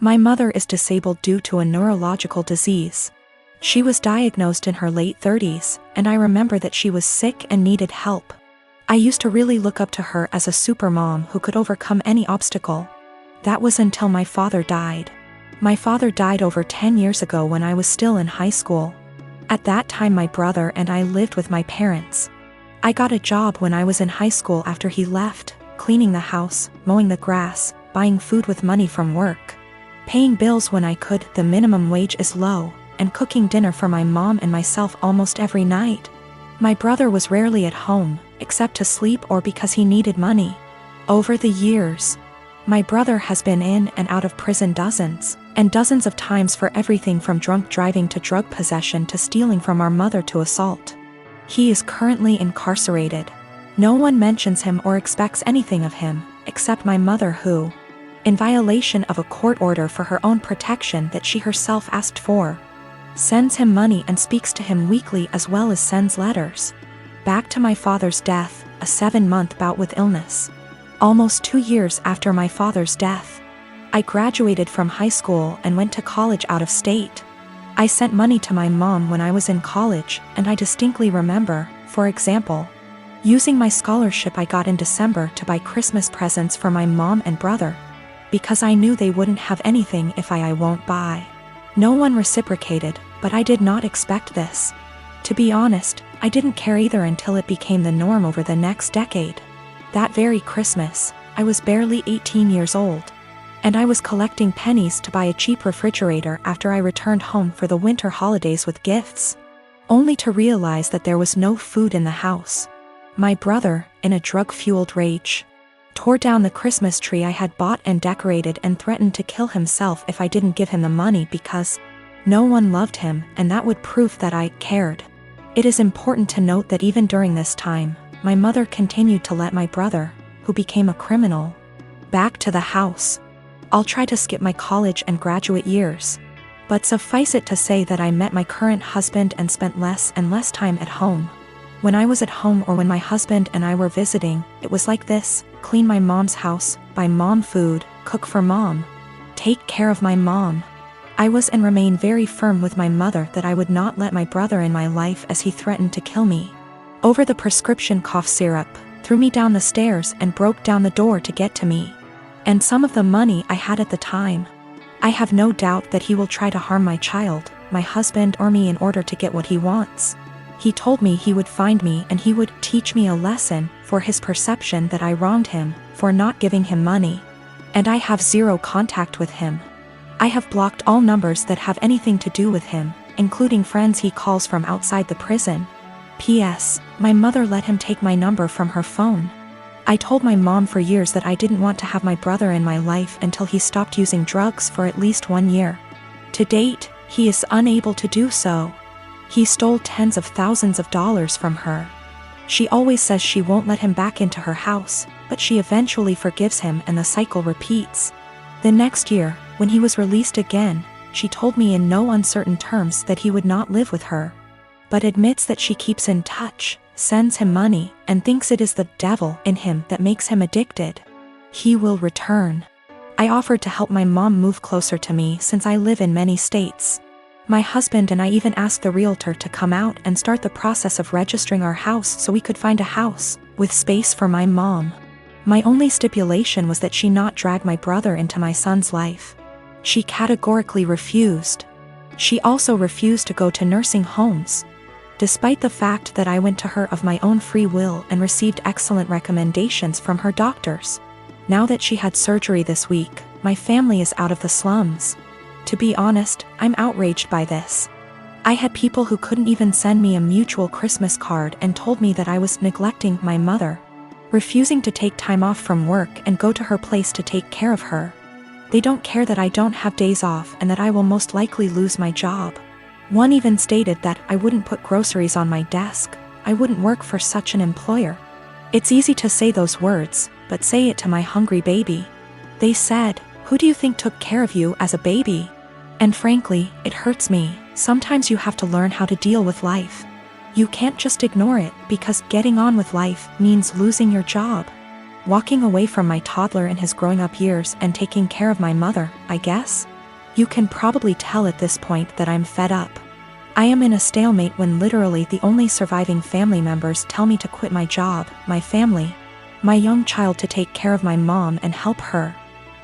My mother is disabled due to a neurological disease. She was diagnosed in her late 30s, and I remember that she was sick and needed help. I used to really look up to her as a supermom who could overcome any obstacle. That was until my father died. My father died over 10 years ago when I was still in high school. At that time my brother and I lived with my parents. I got a job when I was in high school after he left, cleaning the house, mowing the grass, buying food with money from work, paying bills when I could, the minimum wage is low, and cooking dinner for my mom and myself almost every night. My brother was rarely at home, except to sleep or because he needed money. Over the years, my brother has been in and out of prison dozens and dozens of times for everything from drunk driving to drug possession to stealing from our mother to assault. He is currently incarcerated. No one mentions him or expects anything of him, except my mother who, in violation of a court order for her own protection that she herself asked for, sends him money and speaks to him weekly as well as sends letters. Back to my father's death, a 7-month bout with illness. Almost 2 years after my father's death, I graduated from high school and went to college out of state. I sent money to my mom when I was in college, and I distinctly remember, for example, using my scholarship I got in December to buy Christmas presents for my mom and brother, because I knew they wouldn't have anything if I won't buy. No one reciprocated, but I did not expect this. To be honest, I didn't care either until it became the norm over the next decade. That very Christmas, I was barely 18 years old, and I was collecting pennies to buy a cheap refrigerator after I returned home for the winter holidays with gifts, only to realize that there was no food in the house. My brother, in a drug-fueled rage, tore down the Christmas tree I had bought and decorated and threatened to kill himself if I didn't give him the money because no one loved him, and that would prove that I cared. It is important to note that even during this time, my mother continued to let my brother, who became a criminal, back to the house. I'll try to skip my college and graduate years, but suffice it to say that I met my current husband and spent less and less time at home. When I was at home or when my husband and I were visiting, it was like this: clean my mom's house, buy mom food, cook for mom, take care of my mom. I was and remain very firm with my mother that I would not let my brother in my life as he threatened to kill me over the prescription cough syrup, threw me down the stairs and broke down the door to get to me, and some of the money I had at the time. I have no doubt that he will try to harm my child, my husband or me in order to get what he wants. He told me he would find me and he would teach me a lesson for his perception that I wronged him for not giving him money, and I have zero contact with him. I have blocked all numbers that have anything to do with him, including friends he calls from outside the prison. P.S. My mother let him take my number from her phone. I told my mom for years that I didn't want to have my brother in my life until he stopped using drugs for at least 1 year. To date, he is unable to do so. He stole tens of thousands of dollars from her. She always says she won't let him back into her house, but she eventually forgives him and the cycle repeats. The next year, when he was released again, she told me in no uncertain terms that he would not live with her, but admits that she keeps in touch, sends him money, and thinks it is the devil in him that makes him addicted. He will return. I offered to help my mom move closer to me since I live in many states. My husband and I even asked the realtor to come out and start the process of registering our house so we could find a house with space for my mom. My only stipulation was that she not drag my brother into my son's life. She categorically refused. She also refused to go to nursing homes, despite the fact that I went to her of my own free will and received excellent recommendations from her doctors. Now that she had surgery this week, my family is out of the slums. To be honest, I'm outraged by this. I had people who couldn't even send me a mutual Christmas card and told me that I was neglecting my mother, refusing to take time off from work and go to her place to take care of her. They don't care that I don't have days off and that I will most likely lose my job. One even stated that I wouldn't put groceries on my desk. I wouldn't work for such an employer. It's easy to say those words, but say it to my hungry baby. They said, "Who do you think took care of you as a baby?" And frankly, it hurts me. Sometimes you have to learn how to deal with life. You can't just ignore it because getting on with life means losing your job. Walking away from my toddler in his growing up years and taking care of my mother, I guess? You can probably tell at this point that I'm fed up. I am in a stalemate when literally the only surviving family members tell me to quit my job, my family, my young child to take care of my mom and help her.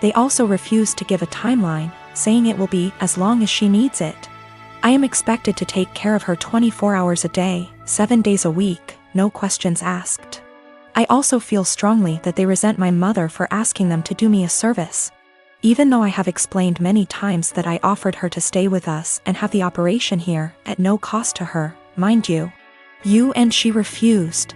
They also refuse to give a timeline, saying it will be as long as she needs it. I am expected to take care of her 24 hours a day, 7 days a week, no questions asked. I also feel strongly that they resent my mother for asking them to do me a service. Even though I have explained many times that I offered her to stay with us and have the operation here, at no cost to her, mind you. And she refused.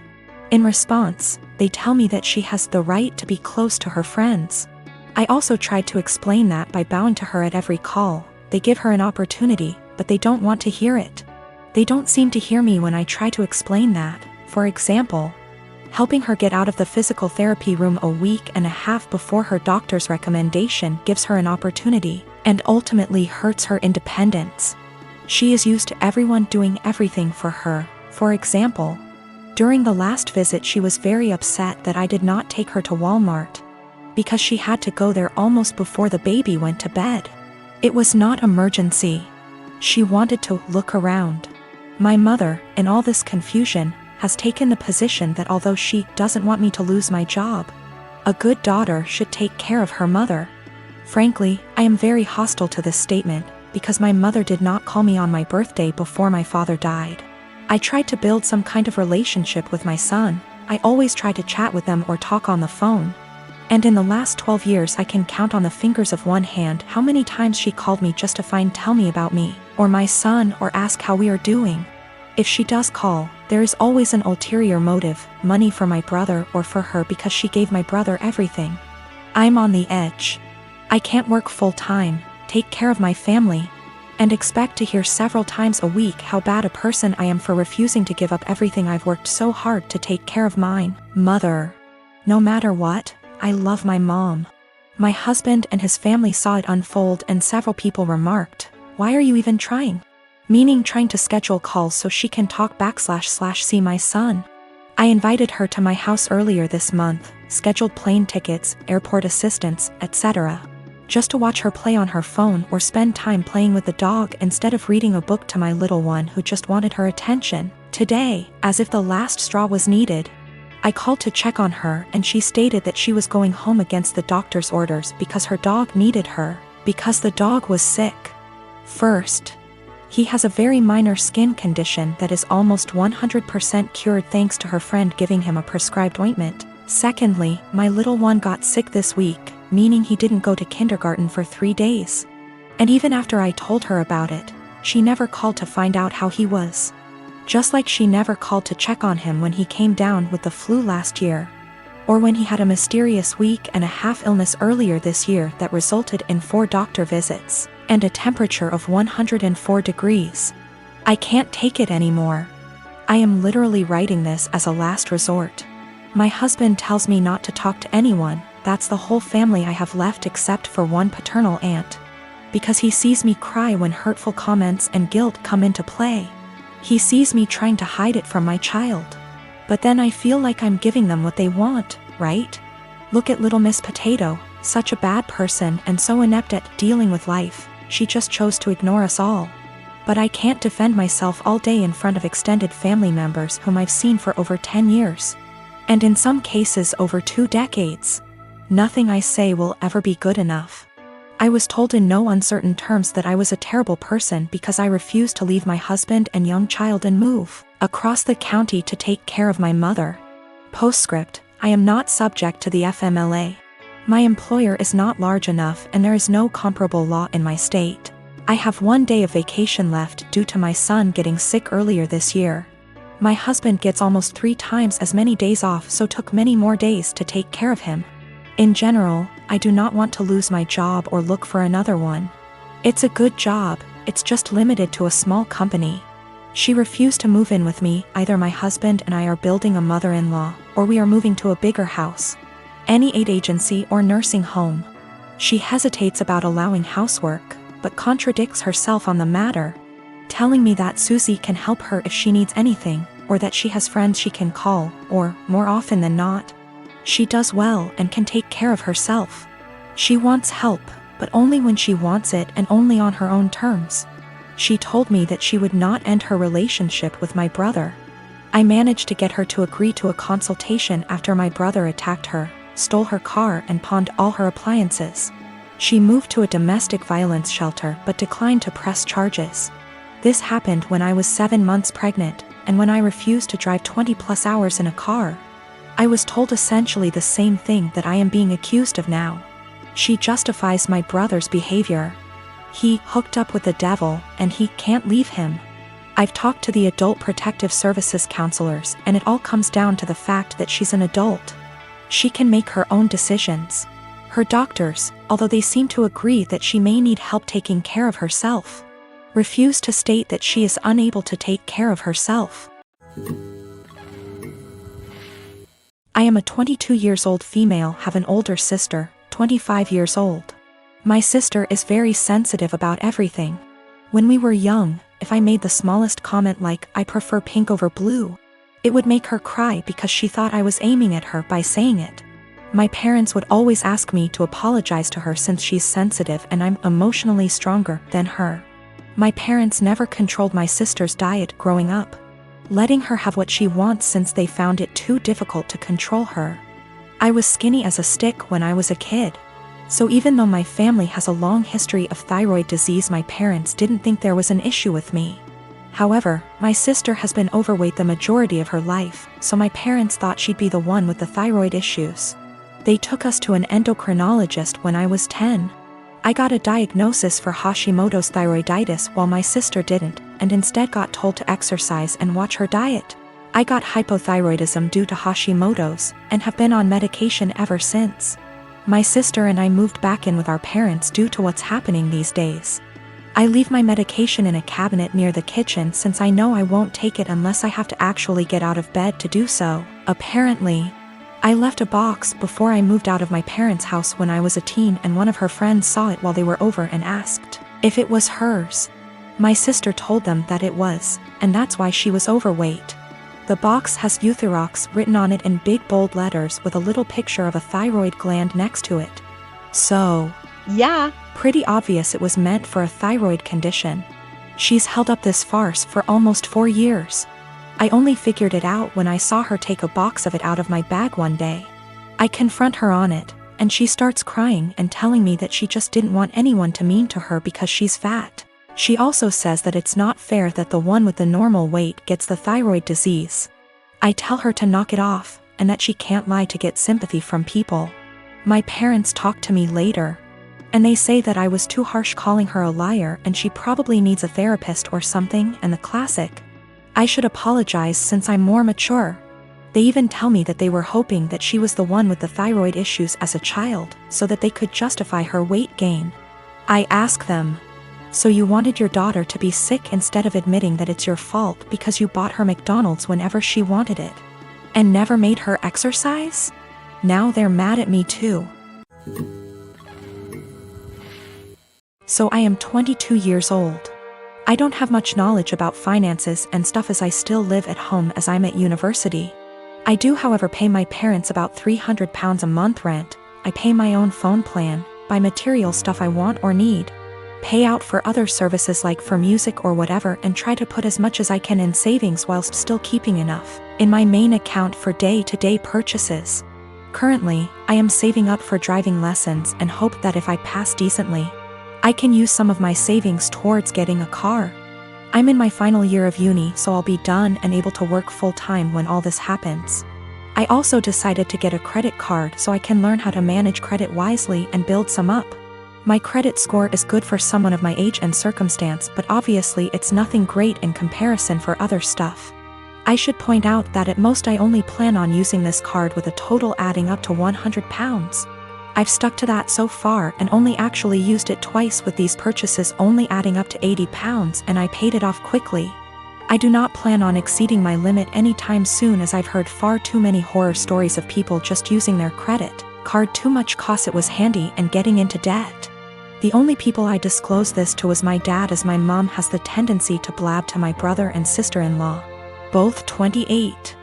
In response, they tell me that she has the right to be close to her friends. I also tried to explain that by bowing to her at every call. They give her an opportunity, but they don't want to hear it. They don't seem to hear me when I try to explain that. For example, helping her get out of the physical therapy room a week and a half before her doctor's recommendation gives her an opportunity, and ultimately hurts her independence. She is used to everyone doing everything for her. For example, during the last visit she was very upset that I did not take her to Walmart, because she had to go there almost before the baby went to bed. It was not emergency. She wanted to look around. My mother, in all this confusion, has taken the position that although she doesn't want me to lose my job, a good daughter should take care of her mother. Frankly, I am very hostile to this statement, because my mother did not call me on my birthday before my father died. I tried to build some kind of relationship with my son. I always try to chat with them or talk on the phone. And in the last 12 years I can count on the fingers of one hand how many times she called me just to tell me about me, or my son, or ask how we are doing. If she does call, there is always an ulterior motive, money for my brother or for her because she gave my brother everything. I'm on the edge. I can't work full-time, take care of my family, and expect to hear several times a week how bad a person I am for refusing to give up everything I've worked so hard to take care of mine. Mother. No matter what, I love my mom. My husband and his family saw it unfold and several people remarked, "Why are you even trying?" Meaning trying to schedule calls so she can talk / see my son. I invited her to my house earlier this month, scheduled plane tickets, airport assistance, etc. Just to watch her play on her phone or spend time playing with the dog instead of reading a book to my little one who just wanted her attention. Today, as if the last straw was needed, I called to check on her and she stated that she was going home against the doctor's orders because her dog needed her, because the dog was sick. First, he has a very minor skin condition that is almost 100% cured thanks to her friend giving him a prescribed ointment. Secondly, my little one got sick this week, meaning he didn't go to kindergarten for 3 days. And even after I told her about it, she never called to find out how he was. Just like she never called to check on him when he came down with the flu last year, or when he had a mysterious week and a half illness earlier this year that resulted in 4 doctor visits and a temperature of 104 degrees. I can't take it anymore. I am literally writing this as a last resort. My husband tells me not to talk to anyone. That's the whole family I have left except for one paternal aunt, because he sees me cry when hurtful comments and guilt come into play. He sees me trying to hide it from my child. But then I feel like I'm giving them what they want, right? Look at little Miss Potato, such a bad person and so inept at dealing with life. She just chose to ignore us all. But I can't defend myself all day in front of extended family members whom I've seen for over 10 years. And in some cases over 2 decades. Nothing I say will ever be good enough. I was told in no uncertain terms that I was a terrible person because I refused to leave my husband and young child and move across the county to take care of my mother. Postscript, I am not subject to the FMLA. My employer is not large enough and there is no comparable law in my state. I have 1 day of vacation left due to my son getting sick earlier this year. My husband gets almost 3 times as many days off, so took many more days to take care of him. In general, I do not want to lose my job or look for another one. It's a good job, it's just limited to a small company. She refused to move in with me. Either my husband and I are building a mother-in-law, or we are moving to a bigger house, any aid agency or nursing home. She hesitates about allowing housework, but contradicts herself on the matter, telling me that Susie can help her if she needs anything, or that she has friends she can call, or, more often than not, She does well and can take care of herself. She wants help, but only when she wants it and only on her own terms. She told me that she would not end her relationship with my brother. I managed to get her to agree to a consultation after my brother attacked her, stole her car and pawned all her appliances. She moved to a domestic violence shelter but declined to press charges. This happened when I was 7 months pregnant, and when I refused to drive 20+ hours in a car. I was told essentially the same thing that I am being accused of now. She justifies my brother's behavior. He hooked up with the devil and he can't leave him. I've talked to the Adult Protective Services counselors and it all comes down to the fact that she's an adult. She can make her own decisions. Her doctors, although they seem to agree that she may need help taking care of herself, refuse to state that she is unable to take care of herself. I am a 22 years old female, have an older sister, 25 years old. My sister is very sensitive about everything. When we were young, if I made the smallest comment like, "I prefer pink over blue," it would make her cry because she thought I was aiming at her by saying it. My parents would always ask me to apologize to her since she's sensitive and I'm emotionally stronger than her. My parents never controlled my sister's diet growing up, letting her have what she wants since they found it too difficult to control her. I was skinny as a stick when I was a kid. So even though my family has a long history of thyroid disease, my parents didn't think there was an issue with me. However, my sister has been overweight the majority of her life, so my parents thought she'd be the one with the thyroid issues. They took us to an endocrinologist when I was 10. I got a diagnosis for Hashimoto's thyroiditis while my sister didn't, and instead got told to exercise and watch her diet. I got hypothyroidism due to Hashimoto's, and have been on medication ever since. My sister and I moved back in with our parents due to what's happening these days. I leave my medication in a cabinet near the kitchen since I know I won't take it unless I have to actually get out of bed to do so. Apparently, I left a box before I moved out of my parents' house when I was a teen, and one of her friends saw it while they were over and asked if it was hers. My sister told them that it was, and that's why she was overweight. The box has Euthyrox written on it in big bold letters with a little picture of a thyroid gland next to it. So, yeah, pretty obvious it was meant for a thyroid condition. She's held up this farce for almost 4 years. I only figured it out when I saw her take a box of it out of my bag one day. I confront her on it, and she starts crying and telling me that she just didn't want anyone to mean to her because she's fat. She also says that it's not fair that the one with the normal weight gets the thyroid disease. I tell her to knock it off, and that she can't lie to get sympathy from people. My parents talk to me later, and they say that I was too harsh calling her a liar and she probably needs a therapist or something, and the classic, I should apologize since I'm more mature. They even tell me that they were hoping that she was the one with the thyroid issues as a child, so that they could justify her weight gain. I ask them, so you wanted your daughter to be sick instead of admitting that it's your fault because you bought her McDonald's whenever she wanted it, and never made her exercise? Now they're mad at me too. So I am 22 years old. I don't have much knowledge about finances and stuff as I still live at home as I'm at university. I do however pay my parents about £300 a month rent. I pay my own phone plan, buy material stuff I want or need, pay out for other services like for music or whatever, and try to put as much as I can in savings whilst still keeping enough in my main account for day-to-day purchases. Currently, I am saving up for driving lessons and hope that if I pass decently, I can use some of my savings towards getting a car. I'm in my final year of uni, so I'll be done and able to work full-time when all this happens. I also decided to get a credit card so I can learn how to manage credit wisely and build some up. My credit score is good for someone of my age and circumstance, but obviously it's nothing great in comparison for other stuff. I should point out that at most I only plan on using this card with a total adding up to £100. I've stuck to that so far and only actually used it twice, with these purchases only adding up to £80, and I paid it off quickly. I do not plan on exceeding my limit anytime soon, as I've heard far too many horror stories of people just using their credit card too much cause it was handy and getting into debt. The only people I disclosed this to was my dad, as my mom has the tendency to blab to my brother and sister-in-law, both 28.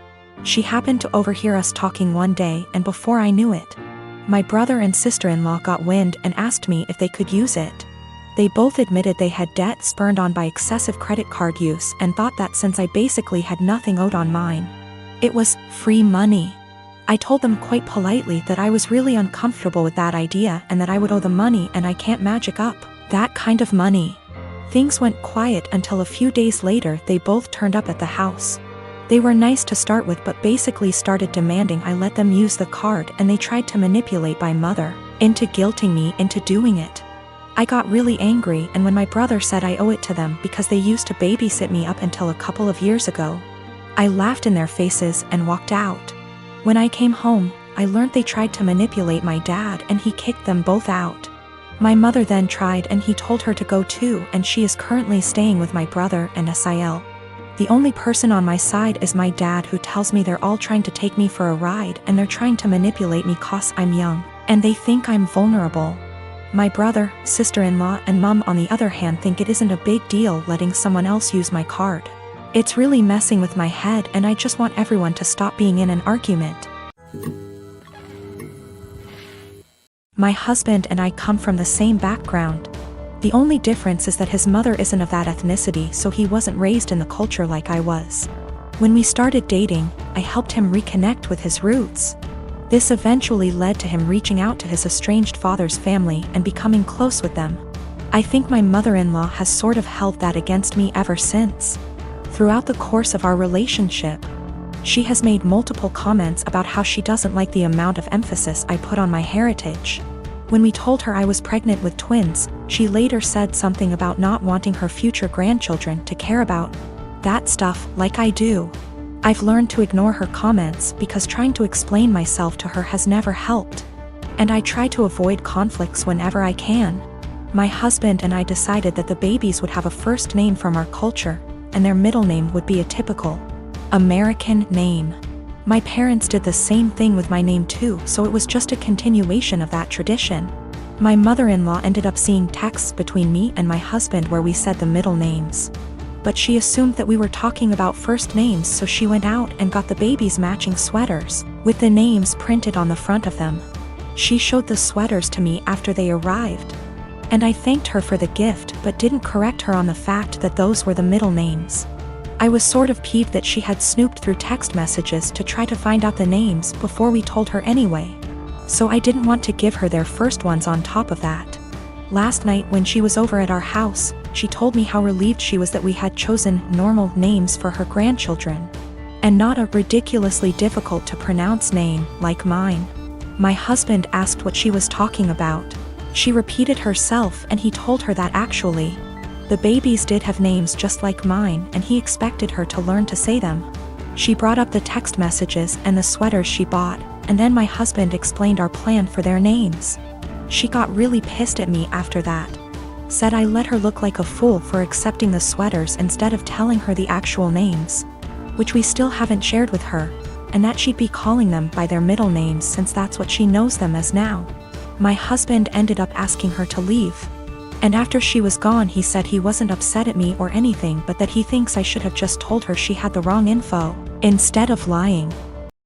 She happened to overhear us talking one day, and before I knew it, my brother and sister-in-law got wind and asked me if they could use it. They both admitted they had debt spurred on by excessive credit card use and thought that since I basically had nothing owed on mine, it was free money. I told them quite politely that I was really uncomfortable with that idea and that I would owe the money and I can't magic up that kind of money. Things went quiet until a few days later they both turned up at the house. They were nice to start with but basically started demanding I let them use the card, and they tried to manipulate my mother into guilting me into doing it. I got really angry, and when my brother said I owe it to them because they used to babysit me up until a couple of years ago, I laughed in their faces and walked out. When I came home, I learned they tried to manipulate my dad and he kicked them both out. My mother then tried and he told her to go too, and she is currently staying with my brother and Sil. The only person on my side is my dad, who tells me they're all trying to take me for a ride and they're trying to manipulate me cause I'm young and they think I'm vulnerable. My brother, sister-in-law and mom on the other hand think it isn't a big deal letting someone else use my card. It's really messing with my head and I just want everyone to stop being in an argument. My husband and I come from the same background. The only difference is that his mother isn't of that ethnicity, so he wasn't raised in the culture like I was. When we started dating, I helped him reconnect with his roots. This eventually led to him reaching out to his estranged father's family and becoming close with them. I think my mother-in-law has sort of held that against me ever since. Throughout the course of our relationship, she has made multiple comments about how she doesn't like the amount of emphasis I put on my heritage. When we told her I was pregnant with twins, she later said something about not wanting her future grandchildren to care about that stuff like I do. I've learned to ignore her comments because trying to explain myself to her has never helped. And I try to avoid conflicts whenever I can. My husband and I decided that the babies would have a first name from our culture, and their middle name would be a typical American name. My parents did the same thing with my name too, so it was just a continuation of that tradition. My mother-in-law ended up seeing texts between me and my husband where we said the middle names. But she assumed that we were talking about first names, so she went out and got the babies matching sweaters, with the names printed on the front of them. She showed the sweaters to me after they arrived. And I thanked her for the gift but didn't correct her on the fact that those were the middle names. I was sort of peeved that she had snooped through text messages to try to find out the names before we told her anyway. So I didn't want to give her their first ones on top of that. Last night when she was over at our house, she told me how relieved she was that we had chosen normal names for her grandchildren, and not a ridiculously difficult to pronounce name like mine. My husband asked what she was talking about. She repeated herself and he told her that actually, the babies did have names just like mine and he expected her to learn to say them. She brought up the text messages and the sweaters she bought, and then my husband explained our plan for their names. She got really pissed at me after that. Said I let her look like a fool for accepting the sweaters instead of telling her the actual names, which we still haven't shared with her, and that she'd be calling them by their middle names since that's what she knows them as now. My husband ended up asking her to leave. And after she was gone he said he wasn't upset at me or anything, but that he thinks I should have just told her she had the wrong info, instead of lying.